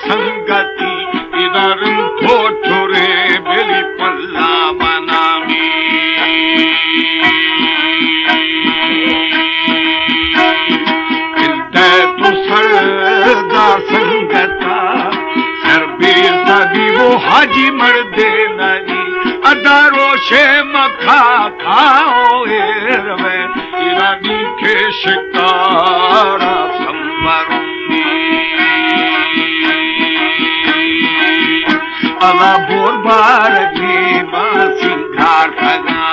संगति इधर ठोठुरे बेली पल्ला मनामी तू सरदा संगता सरबे सदी वो हाजी मर्दे नहीं अदारो शे मखा खाओ एरवे इरानी के शिकारा संवरूंगी अला बोर बार की बासिंगार खगा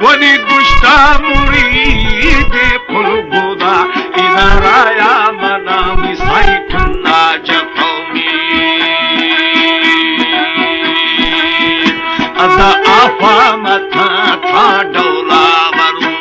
वनी गुश्ता मुरीदे फुलगोदा इनाराया मना मिसाई ठन्ना जखौमी अदा आफा मथा था डौला वरू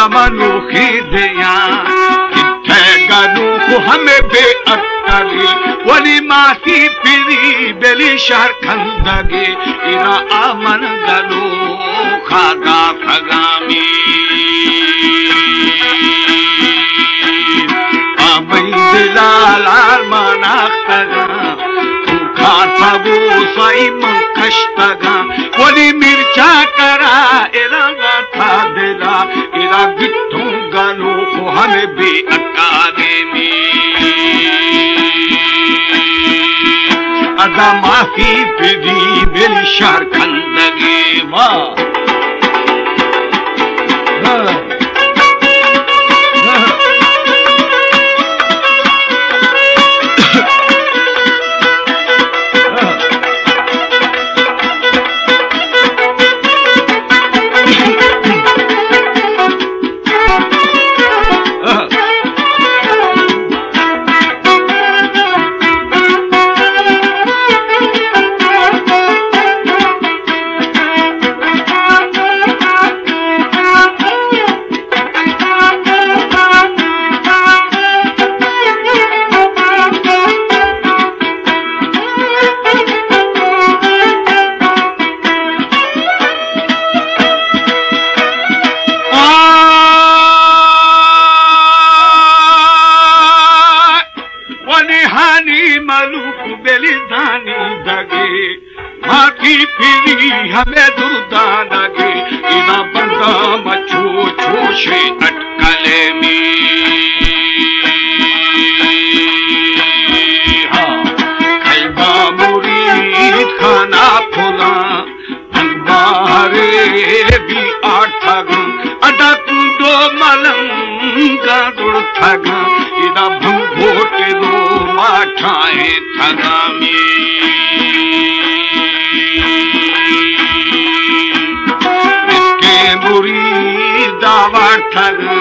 मनुखी दिया गनू हमें बेअक्कली वली मासी पिरी बेली शहर खंदगे इरा आमन गनू खादा खगामी आमई दिलाल मनाख्तगा खाता वो साई मंकश्तगा वली मिर्चा करा इरा था दिला इरा गिट्टू गनू को हमें बेअक्कली अदा माफी पिदी मेरी शर्खंदगी वाह मलूक बेलिदानी दगे माथी फिरी हमें दुर्दा लगे इना बंदा मचो छोशे अटकले में खैबा मुरीद खाना फुला अंबारे भी आठगा अदा कुंडो मलंगा दुर थगा इना भंगोटे दो माठाए थगा में इसके मुरीदा वाठगा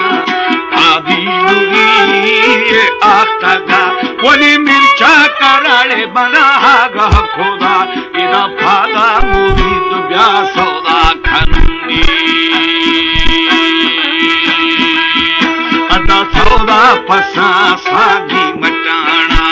आबी मुरीद आठगा वनी मिर्चा कराले बना गा खुदा इना फादा मुरीद ब्या सौदा खंदी अदा सौदा पसा सादी मटाना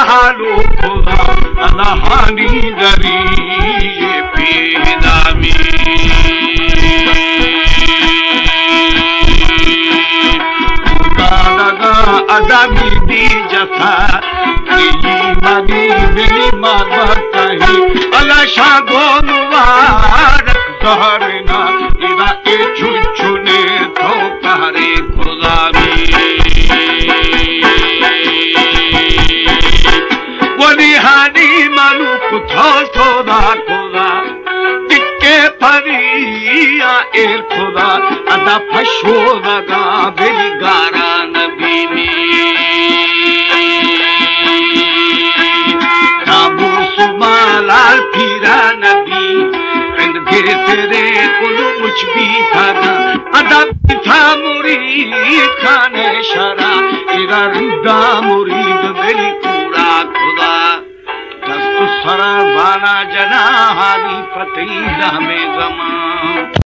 हालो खुदा अल्लाहानी दरी पैदा में खुदा लगा अदामी दी जथा मनी मेरी मारवत ही अल्लाह शागो मुबारक जहरना इरा ए छुछुने तो कहरे खुदा में हानी मलूक थो थोदा खुदा टिक्के फरिया एर खुदा अदा फशो लगा बेली गारा नबी में काबू सुमालाल फिरा नबी रंग गिर तेरे कुल मुझ भी था अदा था मुरीद खाने शरा इरा रिदा मुरीद मेरी कूड़ा खुदा सरा बाला जना हाली पतीला में गमा।